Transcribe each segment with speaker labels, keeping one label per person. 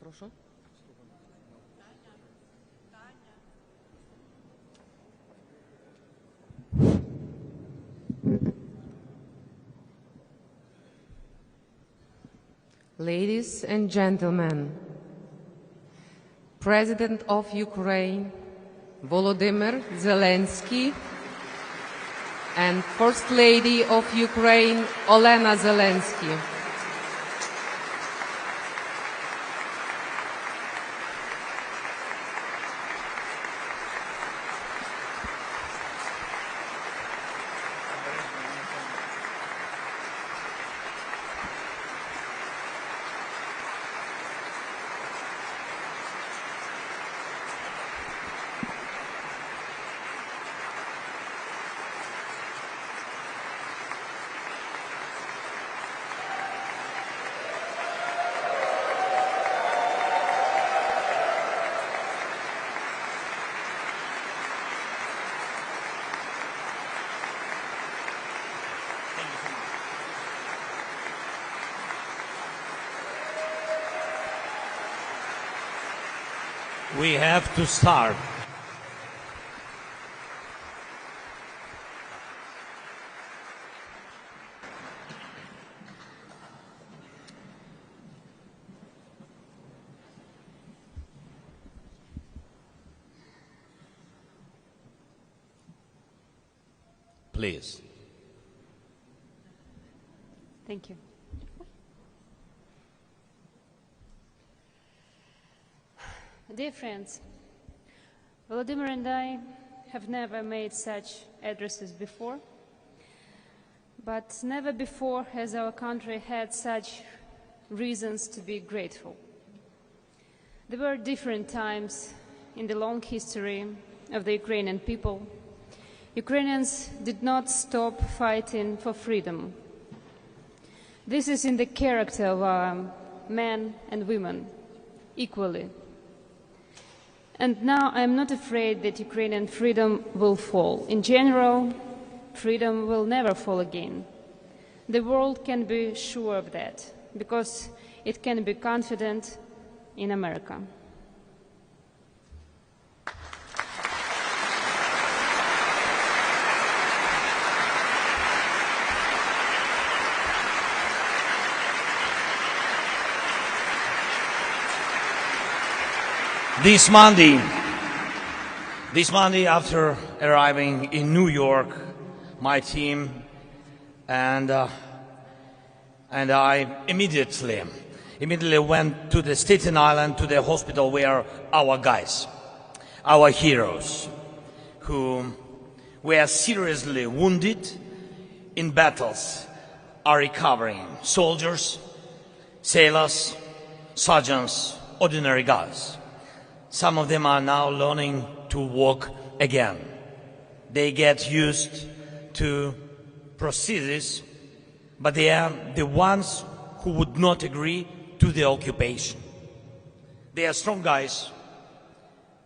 Speaker 1: Прошу. Ladies and gentlemen, President of Ukraine, Volodymyr Zelensky, and First Lady of Ukraine, Olena Zelensky.
Speaker 2: We have to start. Please.
Speaker 3: Thank you. Dear friends, Volodymyr and I have never made such addresses before, but never before has our country had such reasons to be grateful. There were different times in the long history of the Ukrainian people. Ukrainians did not stop fighting for freedom. This is in the character of our men and women equally. And now I am not afraid that Ukrainian freedom will fall. In general, freedom will never fall again. The world can be sure of that, because it can be confident in America.
Speaker 2: This Monday, after arriving in New York, my team and I immediately went to the Staten Island, to the hospital where our guys, our heroes, who were seriously wounded in battles, are recovering. Soldiers, sailors, sergeants, ordinary guys. Some of them are now learning to walk again. They get used to prosthesis, but they are the ones who would not agree to the occupation. They are strong guys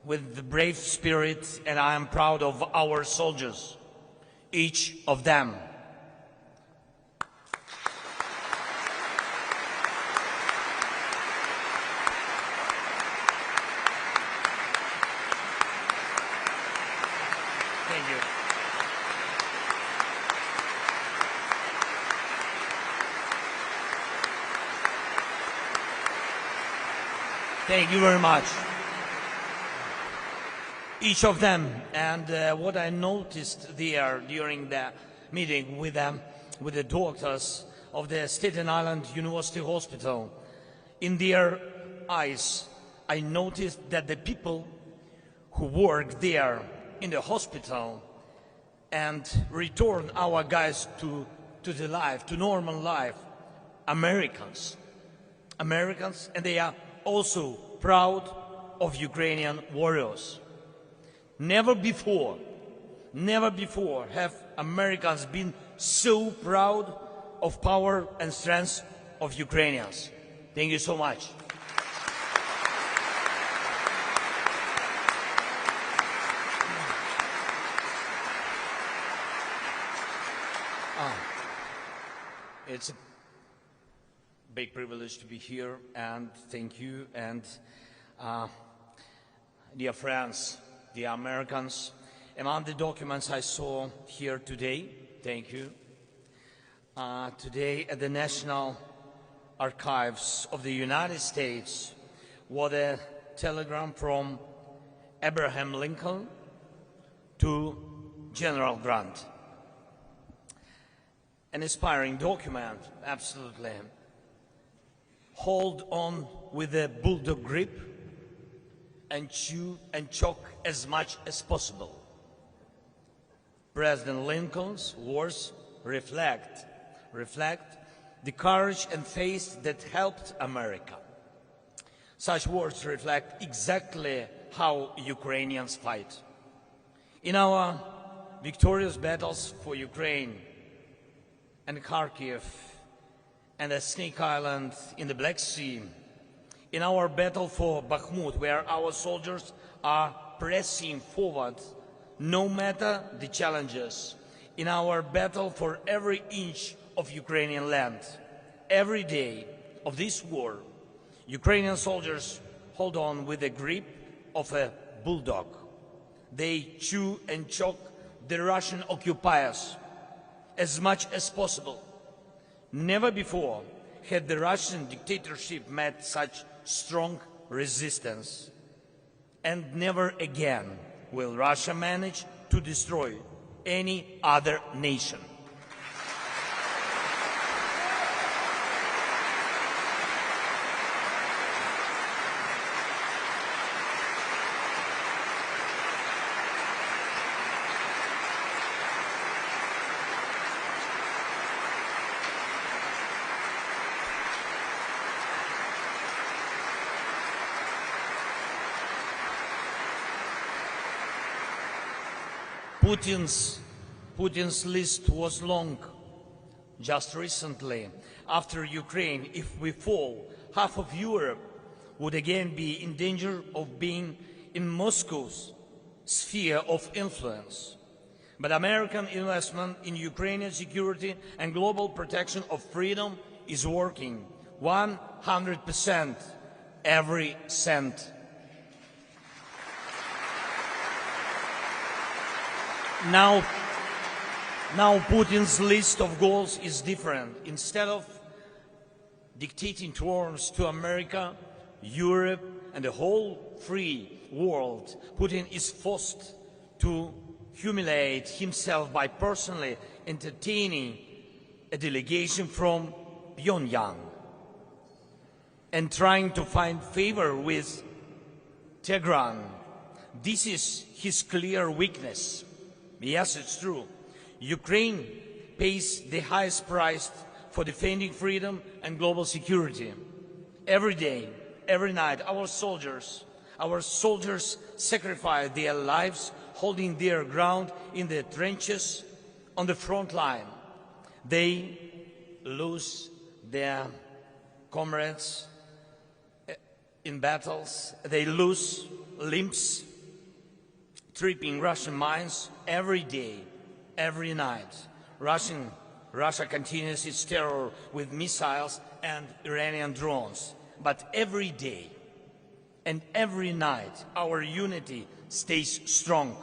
Speaker 2: with the brave spirit, and I am proud of our soldiers, each of them. Thank you. Thank you very much. Each of them, and what I noticed there during the meeting with the doctors of the Staten Island University Hospital, in their eyes, I noticed that the people who work there in the hospital and return our guys to the life, to normal life, Americans, and they are also proud of Ukrainian warriors. Never before have Americans been so proud of power and strength of Ukrainians. Thank you so much. big privilege to be here, and thank you. And dear friends, dear Americans, among the documents I saw here today, thank you, today at the National Archives of the United States was a telegram from Abraham Lincoln to General Grant. An inspiring document, absolutely. Hold on with a bulldog grip and chew and choke as much as possible. President Lincoln's words reflect the courage and faith that helped America. Such words reflect exactly how Ukrainians fight. In our victorious battles for Ukraine and Kharkiv and the Snake Island in the Black Sea, in our battle for Bakhmut, where our soldiers are pressing forward no matter the challenges, in our battle for every inch of Ukrainian land, every day of this war, Ukrainian soldiers hold on with the grip of a bulldog. They chew and choke the Russian occupiers as much as possible. Never before had the Russian dictatorship met such strong resistance. And never again will Russia manage to destroy any other nation. Putin's list was long. Just recently, after Ukraine, if we fall, half of Europe would again be in danger of being in Moscow's sphere of influence. But American investment in Ukrainian security and global protection of freedom is working 100%, every cent. Now Putin's list of goals is different. Instead of dictating terms to America, Europe, and the whole free world, Putin is forced to humiliate himself by personally entertaining a delegation from Pyongyang and trying to find favor with Tehran. This is his clear weakness. Yes, it's true. Ukraine pays the highest price for defending freedom and global security. Every day, every night, our soldiers sacrifice their lives holding their ground in the trenches on the front line. They lose their comrades in battles. They lose limbs, tripping Russian mines every day, every night. Russia continues its terror with missiles and Iranian drones. But every day and every night, our unity stays strong.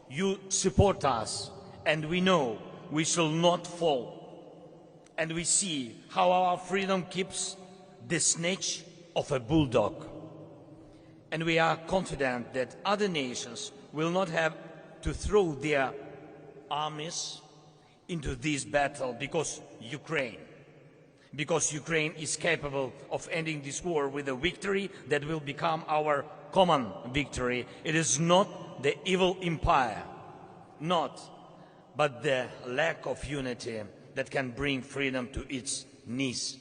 Speaker 2: You support us, and we know we shall not fall. And we see how our freedom keeps the snatch of a bulldog. And we are confident that other nations will not have to throw their armies into this battle because Ukraine is capable of ending this war with a victory that will become our common victory. It is not the evil empire, but the lack of unity that can bring freedom to its knees.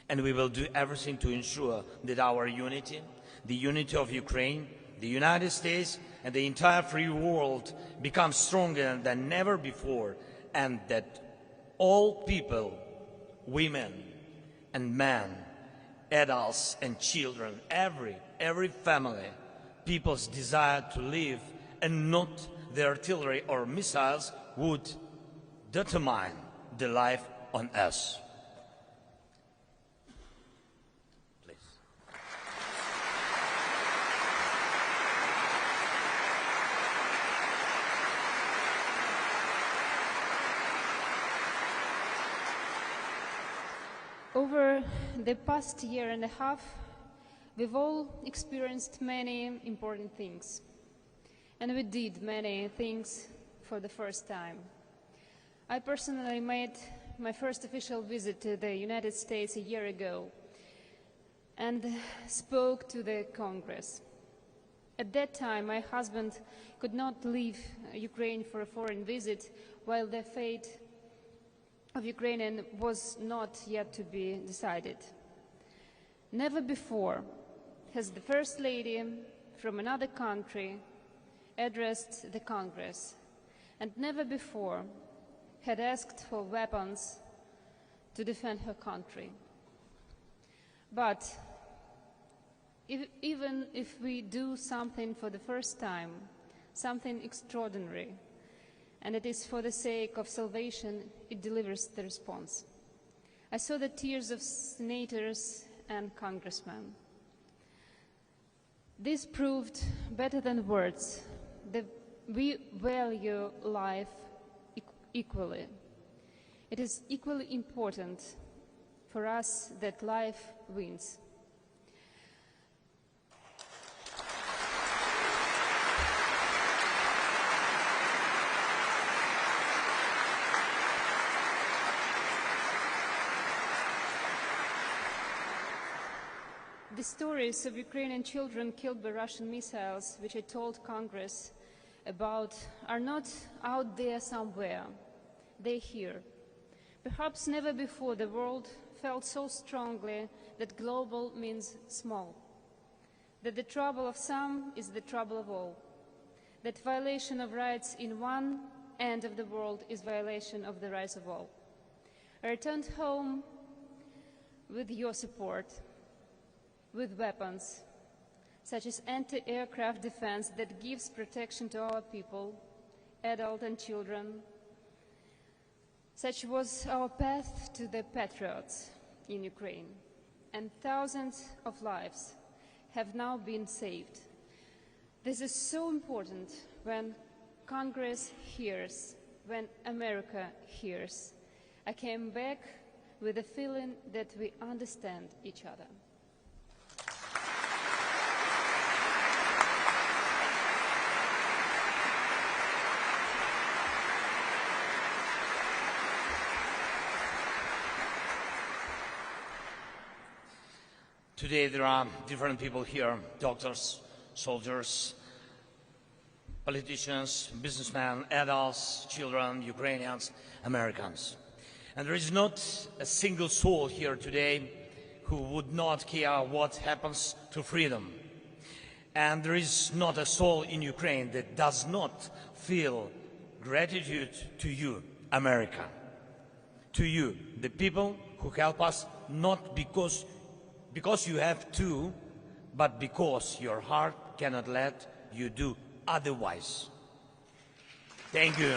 Speaker 2: And we will do everything to ensure that our unity, the unity of Ukraine, the United States, and the entire free world becomes stronger than ever before, and that all people, women and men, adults and children, every family, people's desire to live and not the artillery or missiles would determine the life on us.
Speaker 3: Over the past year and a half, we've all experienced many important things. And we did many things for the first time. I personally made my first official visit to the United States a year ago and spoke to the Congress. At that time, my husband could not leave Ukraine for a foreign visit while the fate of Ukraine was not yet to be decided. Never before has the First Lady from another country addressed the Congress, and never before had asked for weapons to defend her country. But even if we do something for the first time, something extraordinary, and it is for the sake of salvation, it delivers the response. I saw the tears of senators and congressmen. This proved better than words that we value life equally. It is equally important for us that life wins. The stories of Ukrainian children killed by Russian missiles, which I told Congress about, are not out there somewhere. They're here. Perhaps never before the world felt so strongly that global means small, that the trouble of some is the trouble of all, that violation of rights in one end of the world is violation of the rights of all. I returned home with your support, with weapons, such as anti-aircraft defense that gives protection to our people, adults and children. Such was our path to the patriots in Ukraine, and thousands of lives have now been saved. This is so important when Congress hears, when America hears. I came back with a feeling that we understand each other.
Speaker 2: Today there are different people here, doctors, soldiers, politicians, businessmen, adults, children, Ukrainians, Americans. And there is not a single soul here today who would not care what happens to freedom. And there is not a soul in Ukraine that does not feel gratitude to you, America. To you, the people who help us, not because you have to, but because your heart cannot let you do otherwise. Thank you.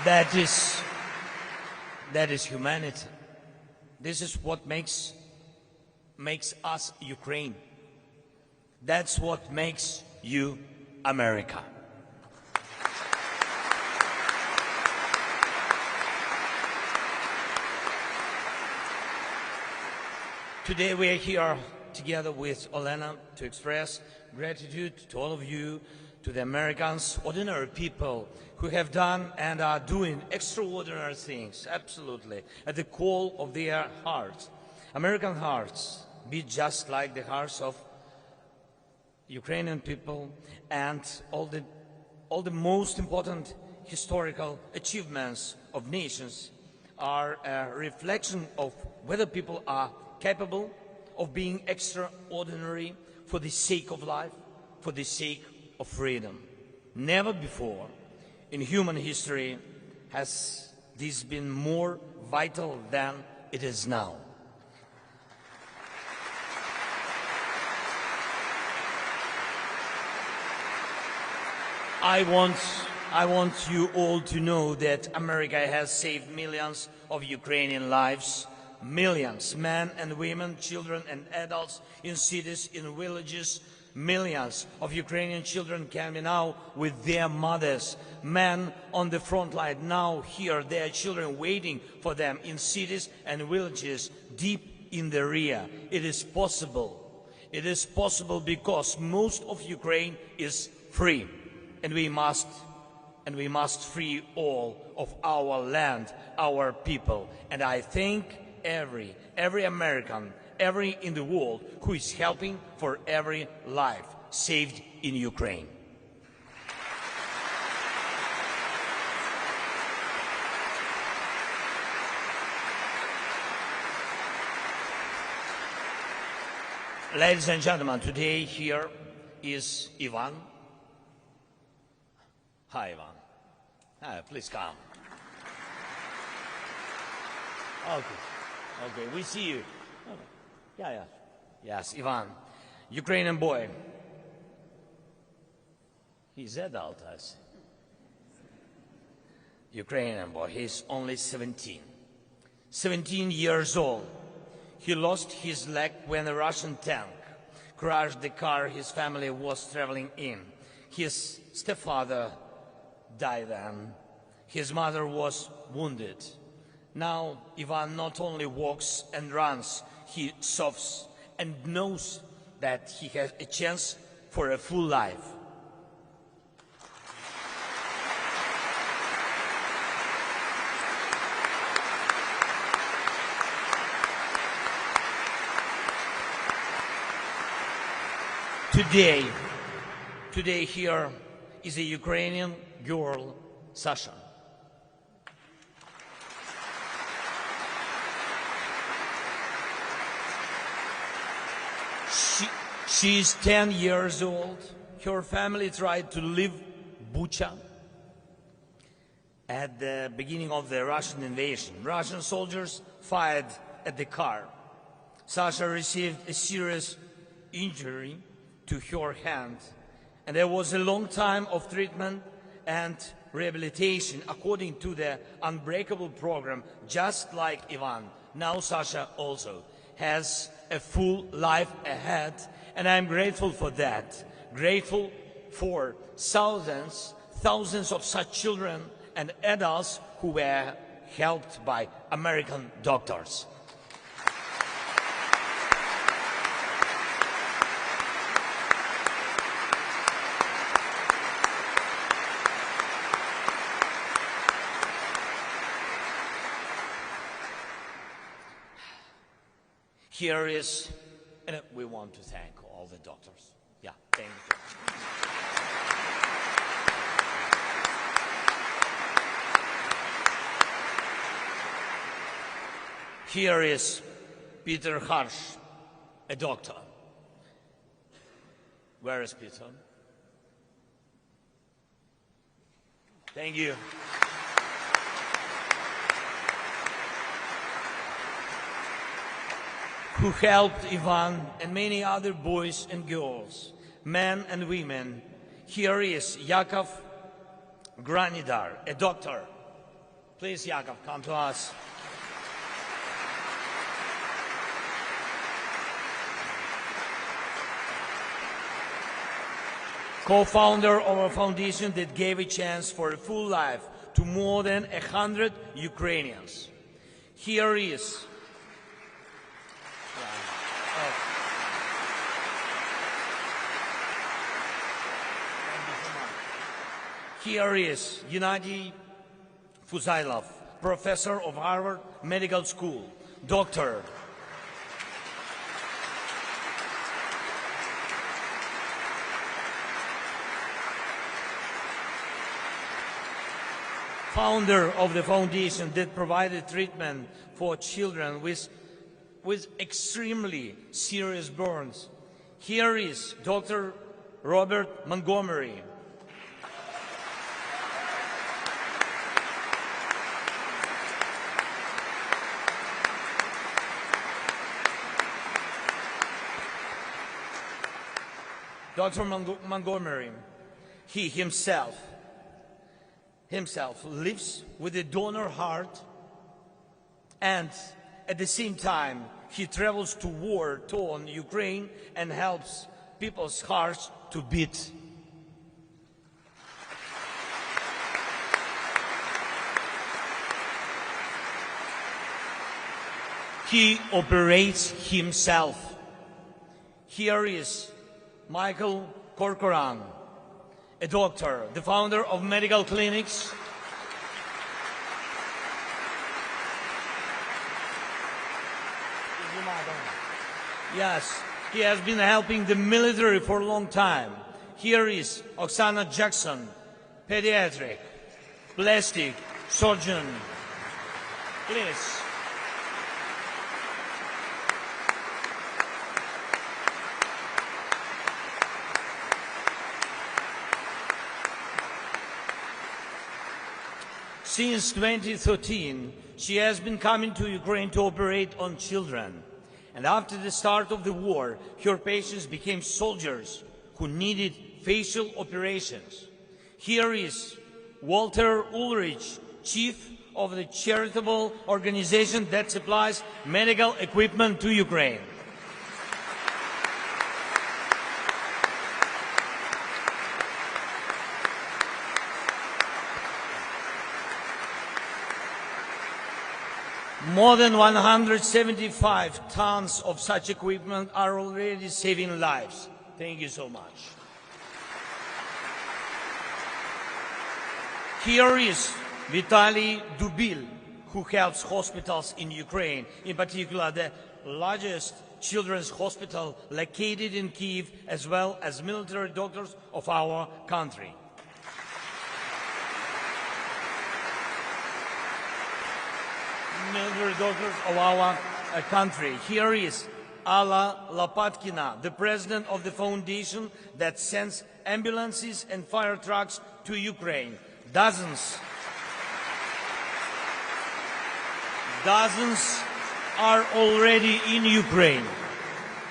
Speaker 2: That is humanity. This is what makes us Ukraine. That's what makes you America. Today we are here together with Olena to express gratitude to all of you, to the Americans, ordinary people who have done and are doing extraordinary things, absolutely, at the call of their hearts. American hearts beat just like the hearts of Ukrainian people, and all the most important historical achievements of nations are a reflection of whether people are capable of being extraordinary for the sake of life, for the sake of freedom. Never before in human history has this been more vital than it is now. I want you all to know that America has saved millions of Ukrainian lives. Millions, men and women, children and adults, in cities, in villages, Millions of Ukrainian children can be now with their mothers. Men on the front line now hear their children waiting for them in cities and villages deep in the rear. It is possible. It is possible because most of Ukraine is free, and we must free all of our land, our people. And I thank every American, every in the world who is helping for every life saved in Ukraine. Ladies and gentlemen, today here is Ivan. Hi, Ivan. Please come. Okay, we see you. Yeah. Yes, Ivan, Ukrainian boy. He's adult, I see. Ukrainian boy, he's only 17. 17 years old. He lost his leg when a Russian tank crashed the car his family was traveling in. His stepfather died then. His mother was wounded. Now Ivan not only walks and runs, he sobs and knows that he has a chance for a full life. Today here is a Ukrainian girl, Sasha. She is 10 years old. Her family tried to leave Bucha at the beginning of the Russian invasion. Russian soldiers fired at the car. Sasha received a serious injury to her hand, and there was a long time of treatment and rehabilitation according to the Unbreakable program, just like Ivan. Now Sasha also has a full life ahead, and I'm grateful for that. Grateful for thousands of such children and adults who were helped by American doctors. Here is, and we want to thank all the doctors. Yeah, thank you. Here is Peter Harsh, a doctor. Where is Peter? Thank you. Who helped Ivan and many other boys and girls, men and women. Here is Yakov Granidar, a doctor. Please, Yakov, come to us. Co-founder of a foundation that gave a chance for a full life to more than 100 Ukrainians. Here is Gennady Fuzailov, professor of Harvard Medical School, doctor. Founder of the foundation that provided treatment for children with extremely serious burns. Here is Dr. Robert Montgomery. Dr. Montgomery, he himself lives with a donor heart, and at the same time he travels to war-torn Ukraine and helps people's hearts to beat. He operates himself. Here is Michael Corcoran, a doctor, the founder of medical clinics. Yes, he has been helping the military for a long time. Here is Oksana Jackson, pediatric, plastic surgeon. Please. Since 2013, she has been coming to Ukraine to operate on children. And after the start of the war, her patients became soldiers who needed facial operations. Here is Walter Ulrich, chief of the charitable organization that supplies medical equipment to Ukraine. More than 175 tons of such equipment are already saving lives. Thank you so much. Here is Vitaly Dubil, who helps hospitals in Ukraine, in particular the largest children's hospital located in Kyiv, as well as military doctors of our country. Military doctors of our country. Here is Alla Lopatkina, the president of the foundation that sends ambulances and fire trucks to Ukraine. Dozens are already in Ukraine.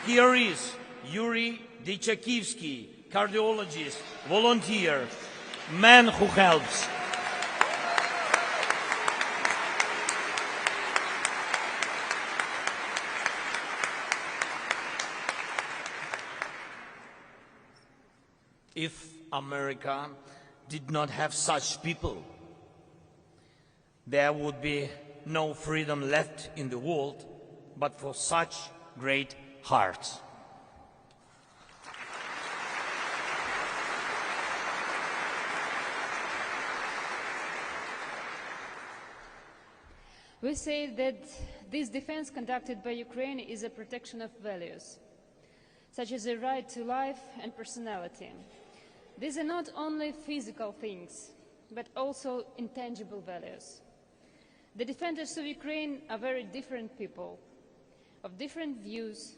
Speaker 2: Here is Yuri Dechakivsky, cardiologist, volunteer, man who helps. If America did not have such people, there would be no freedom left in the world, but for such great hearts.
Speaker 3: We say that this defense conducted by Ukraine is a protection of values, such as the right to life and personality. These are not only physical things, but also intangible values. The defenders of Ukraine are very different people, of different views,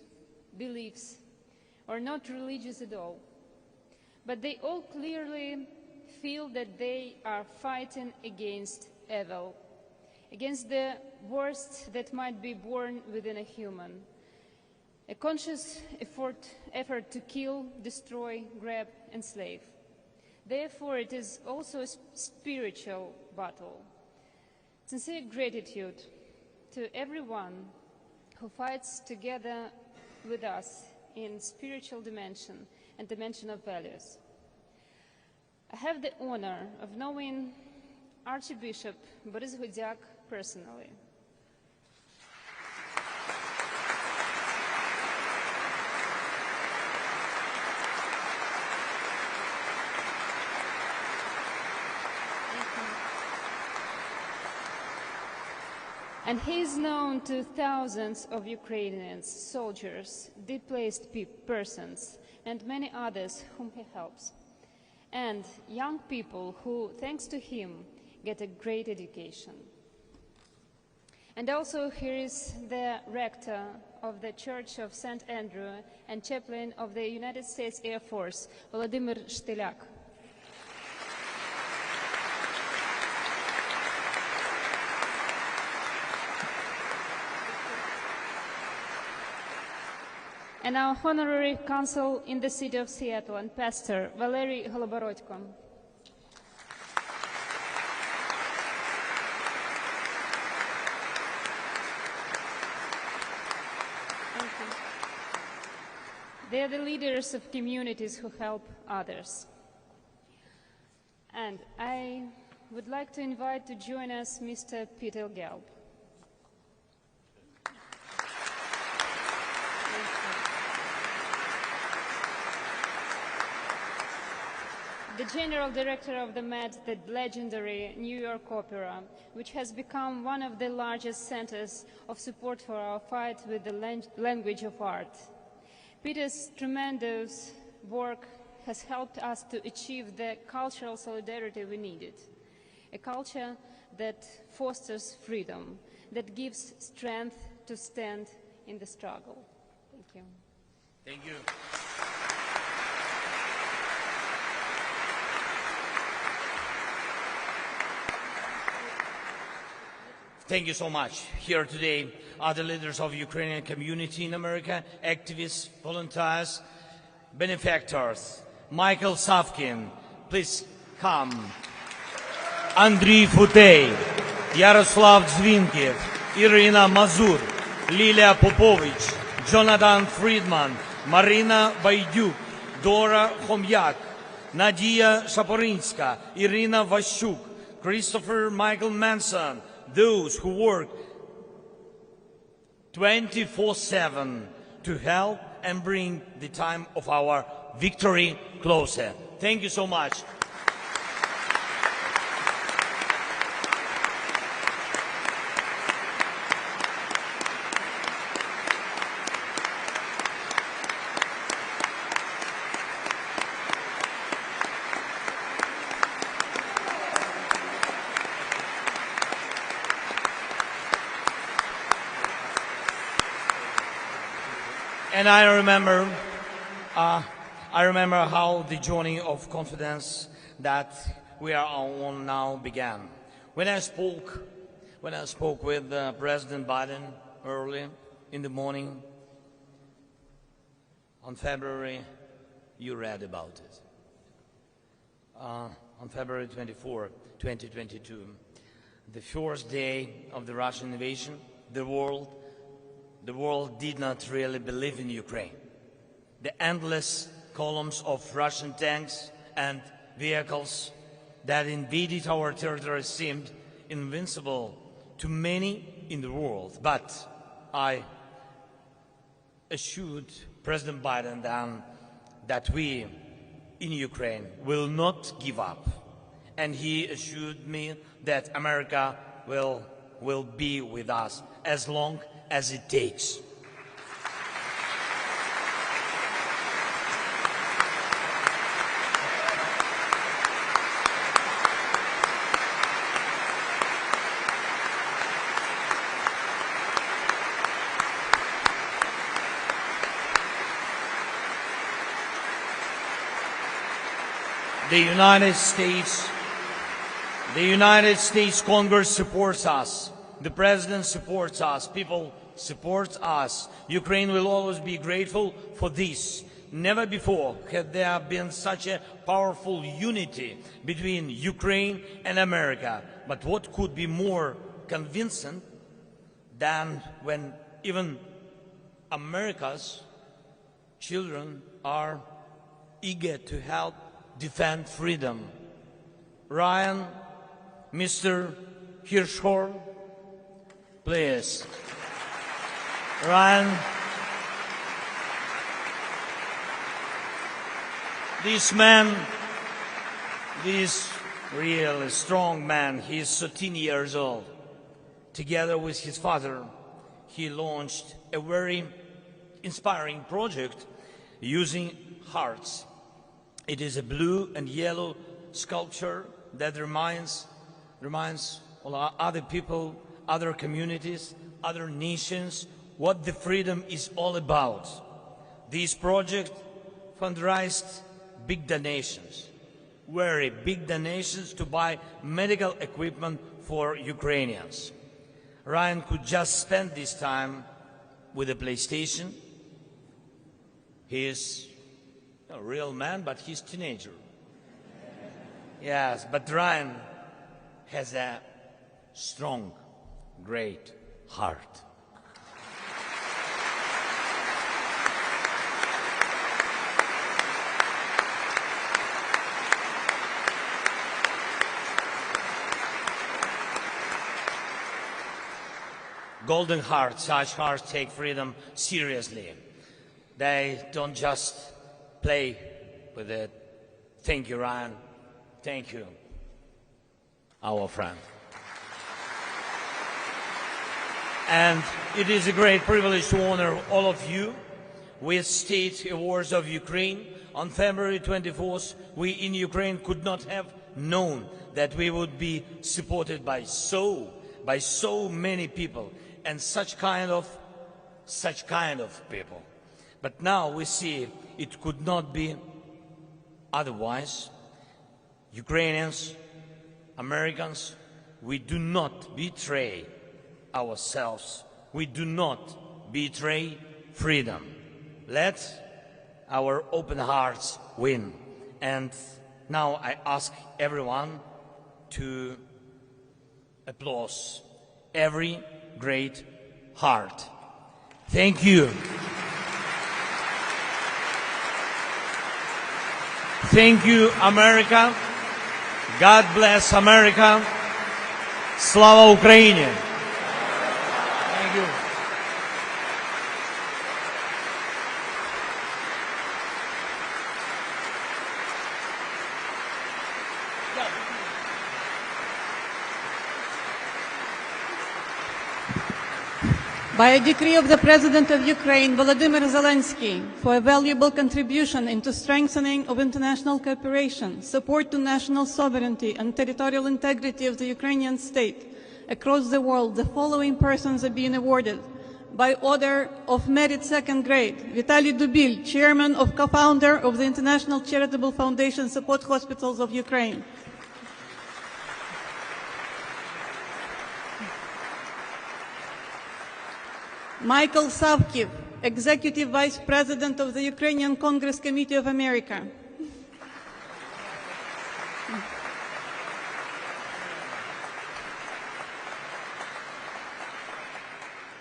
Speaker 3: beliefs, or not religious at all. But they all clearly feel that they are fighting against evil, against the worst that might be born within a human. A conscious effort to kill, destroy, grab, enslave. Therefore, it is also a spiritual battle. Sincere gratitude to everyone who fights together with us in spiritual dimension and dimension of values. I have the honor of knowing Archbishop Boris Gudyak personally. And he is known to thousands of Ukrainians, soldiers, displaced persons, and many others whom he helps. And young people who, thanks to him, get a great education. And also here is the rector of the Church of St. Andrew and chaplain of the United States Air Force, Volodymyr Shtylyak. And our honorary consul in the city of Seattle and pastor, Valery Holoborodko. They are the leaders of communities who help others. And I would like to invite to join us Mr. Peter Gelb. The General Director of the Met, the legendary New York Opera, which has become one of the largest centers of support for our fight with the language of art. Peter's tremendous work has helped us to achieve the cultural solidarity we needed, a culture that fosters freedom, that gives strength to stand in the struggle. Thank you.
Speaker 2: Thank you. Thank you so much. Here today are the leaders of the Ukrainian community in America, activists, volunteers, benefactors. Michael Savkin, please come. Andriy Futey, Yaroslav Dzvinkiv, Irina Mazur, Lilia Popovich, Jonathan Friedman, Marina Bayduk, Dora Khomyak, Nadia Shaporinska, Irina Vashchuk, Christopher Michael Manson, those who work 24/7 to help and bring the time of our victory closer. Thank you so much. And I remember how the journey of confidence that we are on now began. When I spoke with President Biden early in the morning on February, you read about it. On February 24, 2022, the first day of the Russian invasion, the world did not really believe in Ukraine. The endless columns of Russian tanks and vehicles that invaded our territory seemed invincible to many in the world. But I assured President Biden then that we in Ukraine will not give up. And he assured me that America will be with us as long as it takes. The United States Congress supports us. The President supports us. People support us. Ukraine will always be grateful for this. Never before had there been such a powerful unity between Ukraine and America. But what could be more convincing than when even America's children are eager to help defend freedom? Ryan, Mr. Hirschhorn, please. Ryan, this man, this really strong man, he's 13 years old. Together with his father, he launched a very inspiring project using hearts. It is a blue and yellow sculpture that reminds all other people, other communities, other nations what the freedom is all about. This project fundraised big donations, very big donations to buy medical equipment for Ukrainians. Ryan could just spend this time with a PlayStation. He is a real man, but he's a teenager. Yes, but Ryan has a strong, great heart. golden hearts, such hearts take freedom seriously. They don't just play with it. Thank you, Ryan. Thank you, our friend. And it is a great privilege to honor all of you with State Awards of Ukraine. On February 24th, we in Ukraine could not have known that we would be supported by so many people and such kind of people. But now we see it could not be otherwise. Ukrainians, Americans, we do not betray ourselves. We do not betray freedom. Let our open hearts win. And now I ask everyone to applaud every great heart. Thank you. Thank you, America. God bless America. Slava Ukraini. Thank you.
Speaker 4: By a decree of the President of Ukraine, Volodymyr Zelensky, for a valuable contribution into strengthening of international cooperation, support to national sovereignty and territorial integrity of the Ukrainian state across the world, the following persons are being awarded. By order of merit second grade, Vitaly Dubil, chairman of co-founder of the International Charitable Foundation Support Hospitals of Ukraine. Michael Savkiv, Executive Vice President of the Ukrainian Congress Committee of America.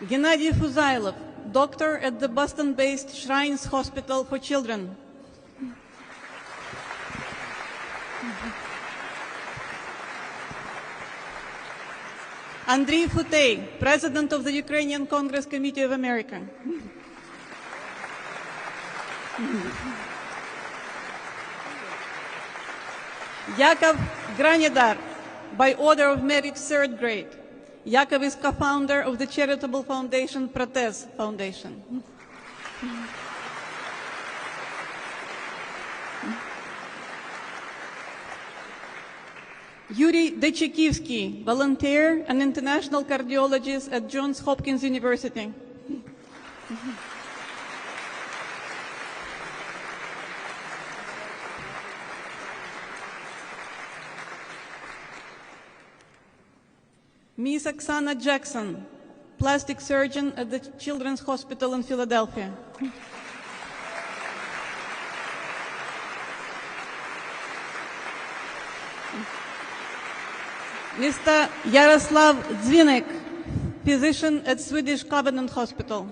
Speaker 4: Gennady Fuzailov, doctor at the Boston-based Shrines Hospital for Children. Andriy Futey, President of the Ukrainian Congress Committee of America. Yakov Granidar, by order of merit third grade. Yakov is co-founder of the charitable foundation Protez Foundation. Yuri Dechikivsky, volunteer and international cardiologist at Johns Hopkins University. Miss Oksana Jackson, plastic surgeon at the Children's Hospital in Philadelphia. Mr. Yaroslav Zvinek, physician at Swedish Covenant Hospital.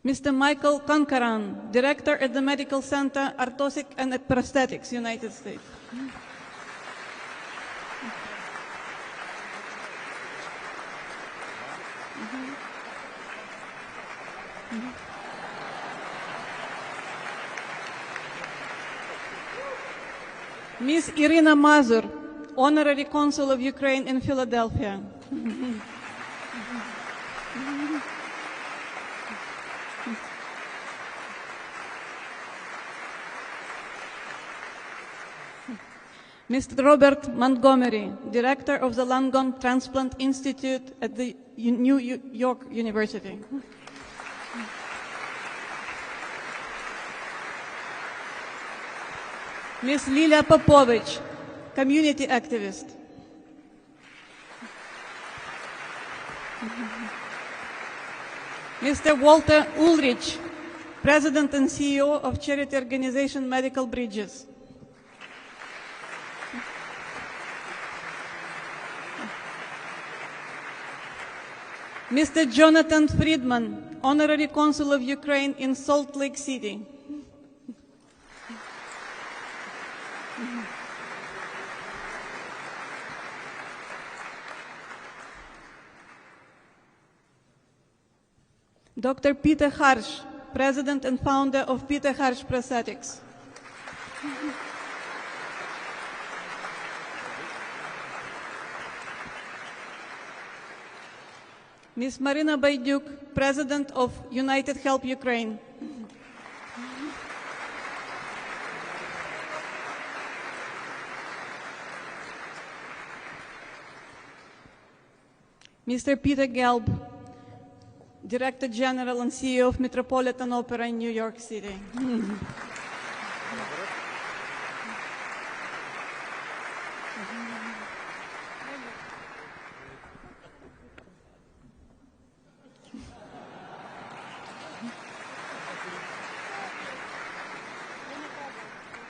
Speaker 4: Mr. Michael Conkaran, director at the Medical Center Orthotic and Prosthetics, United States. Ms. Irina Mazur, Honorary Consul of Ukraine in Philadelphia. Mr. Robert Montgomery, Director of the Langone Transplant Institute at the New York University. Ms. Lilia Popovich, community activist. Mr. Walter Ulrich, President and CEO of charity organization Medical Bridges. Mr. Jonathan Friedman, Honorary Consul of Ukraine in Salt Lake City. Dr. Peter Harsh, President and founder of Peter Harsh Prosthetics. Ms. Marina Bayduk, President of United Help Ukraine. Mr. Peter Gelb, Director General and CEO of Metropolitan Opera in New York City.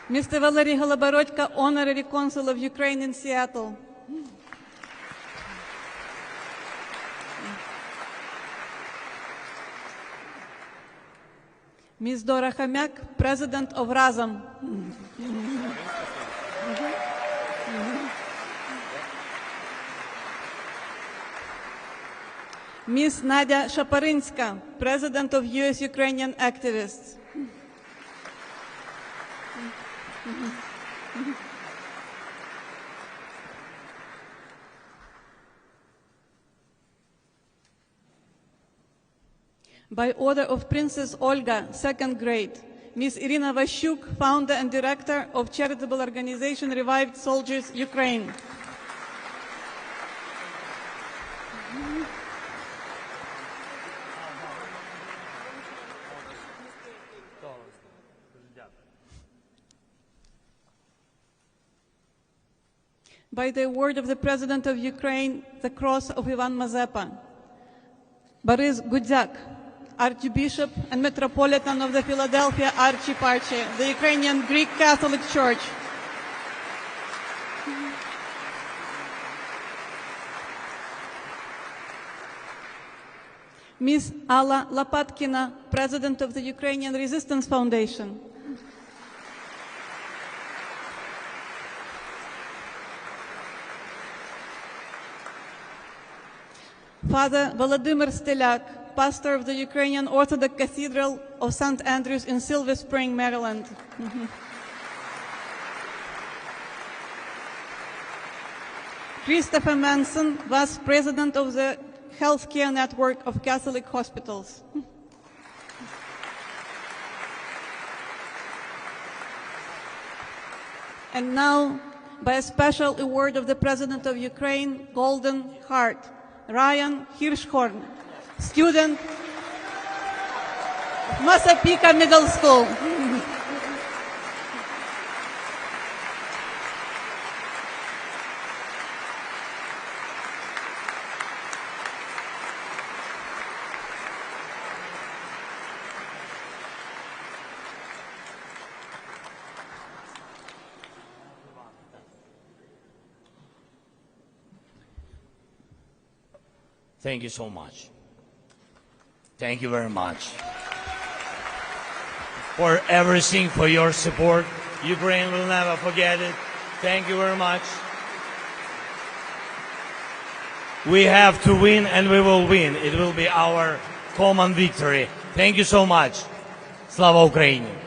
Speaker 4: Mr. Valery Holoborodko, Honorary Consul of Ukraine in Seattle. Ms. Dora Khomyak, President of Razom. Ms. Nadia Shaparinska, President of US-Ukrainian Activists. By order of Princess Olga, 2nd grade, Ms. Irina Vashuk, founder and director of charitable organization Revived Soldiers, Ukraine. By the award of the President of Ukraine, the Cross of Ivan Mazepa, Boris Gudyak, Archbishop and Metropolitan of the Philadelphia Archieparchy, the Ukrainian Greek Catholic Church. Ms. Alla Lopatkina, President of the Ukrainian Resistance Foundation. Father Volodymyr Stelyak, pastor of the Ukrainian Orthodox Cathedral of St. Andrews in Silver Spring, Maryland. Christopher Manson, Vice President of the Healthcare Network of Catholic Hospitals. And now, by a special award of the President of Ukraine, Golden Heart, Ryan Hirschhorn, student of Massapequa Middle School.
Speaker 2: Thank you so much. Thank you very much for everything, for your support. Ukraine will never forget it. Thank you very much. We have to win, and we will win. It will be our common victory. Thank you so much. Slava Ukraini!